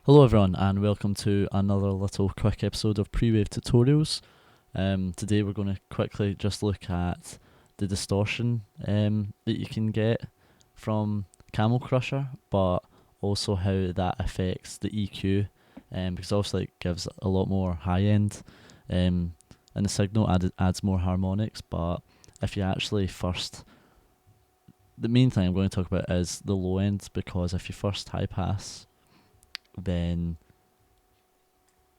Hello everyone and welcome to another little quick episode of Prewave tutorials. Today we're going to quickly just look at the distortion that you can get from Camel Crusher, but also how that affects the EQ, because obviously it gives a lot more high end, and the signal adds more harmonics. But if you actually the main thing I'm going to talk about is the low end, because if you first high pass then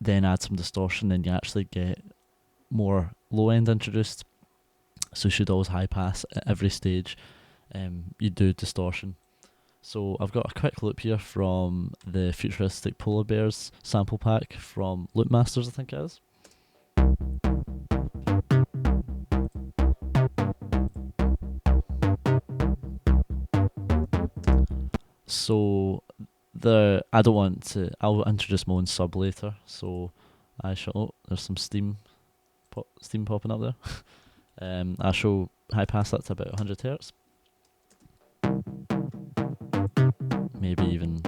add some distortion, then you actually get more low end introduced. So you should always high pass at every stage you do distortion. So I've got a quick loop here from the Futuristic Polar Bears sample pack from Loop Masters, I think it is. So I'll introduce my own sub later, so there's some steam popping up there. I shall high pass that to about 100 Hz. Maybe even,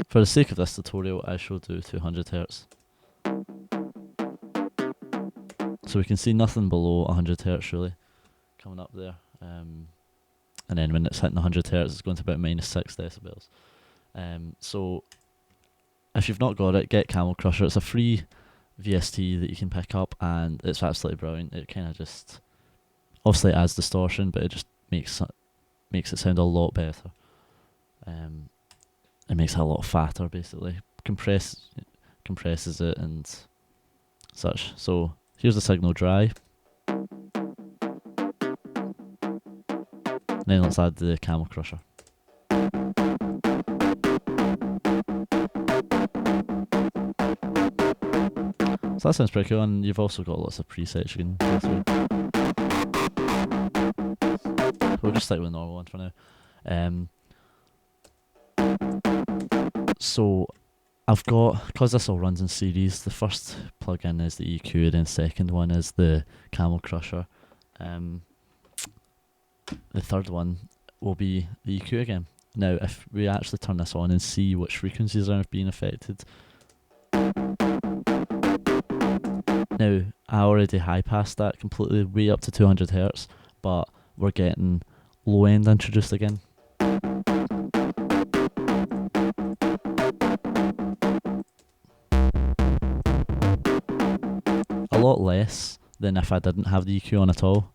for the sake of this tutorial, I shall do 200 Hz. So we can see nothing below 100 Hz really coming up there. And then when it's hitting 100 Hz, it's going to about -6 decibels. So if you've not got it, get Camel Crusher. It's a free VST that you can pick up, and it's absolutely brilliant. It kind of just obviously adds distortion, but it just makes it sound a lot better. It makes it a lot fatter, basically. Compresses it and such. So here's the signal dry. Then let's add the Camel Crusher. So that sounds pretty cool, and you've also got lots of presets you can go through. We'll just stick with the normal one for now. So I've got, because this all runs in series, the first plugin is the EQ, and then the second one is the Camel Crusher. The third one will be the EQ again. Now, if we actually turn this on and see which frequencies are being affected. Now, I already high passed that completely way up to 200 Hz, but we're getting low end introduced again. A lot less than if I didn't have the EQ on at all.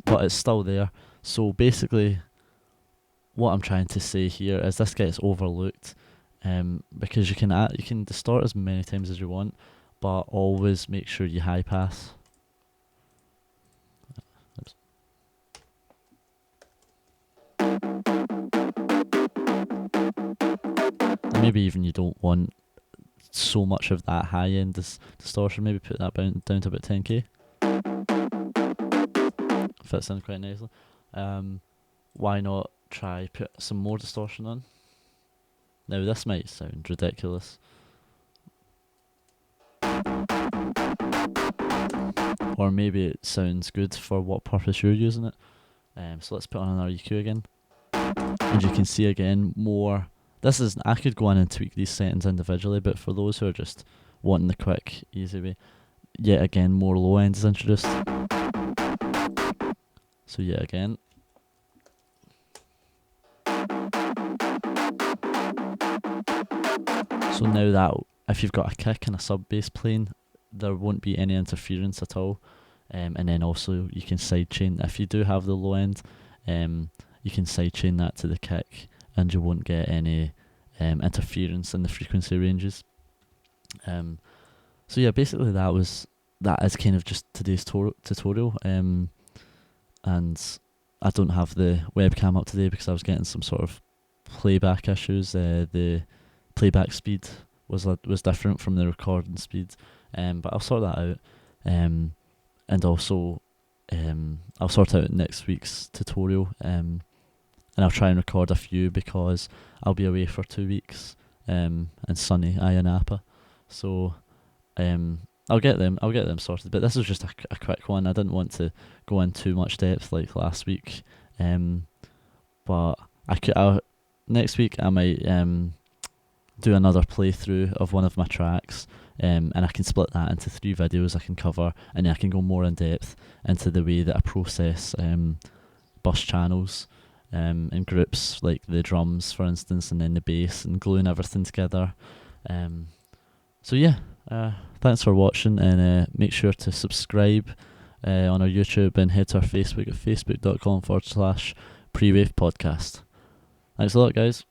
But it's still there. So basically, what I'm trying to say here is this gets overlooked, because you can distort as many times as you want, but always make sure you high pass. Oops. Maybe even you don't want so much of that high end distortion. Maybe put that down to about 10k. Fits in quite nicely. Why not try put some more distortion on? Now this might sound ridiculous, or maybe it sounds good for what purpose you're using it. So let's put on our EQ again, and you can see again more. I could go in and tweak these settings individually, but for those who are just wanting the quick, easy way, yet again more low end is introduced. So yet again. So now that if you've got a kick and a sub bass playing, there won't be any interference at all. And then also you can sidechain. If you do have the low end, you can sidechain that to the kick, and you won't get any interference in the frequency ranges. So yeah, basically that is kind of just today's tutorial. And I don't have the webcam up today because I was getting some sort of playback issues. The playback speed was different from the recording speed, but I'll sort that out. And also, I'll sort out next week's tutorial. And I'll try and record a few because I'll be away for 2 weeks. In sunny Ayia Napa, so I'll get them sorted. But this is just a quick one. I didn't want to go in too much depth like last week. but next week I might do another playthrough of one of my tracks, and I can split that into 3 videos I can cover, and then I can go more in depth into the way that I process bus channels in groups, like the drums for instance, and then the bass, and gluing everything together. So yeah, thanks for watching, and make sure to subscribe on our YouTube, and head to our Facebook at facebook.com/Prewave podcast. Thanks a lot, guys.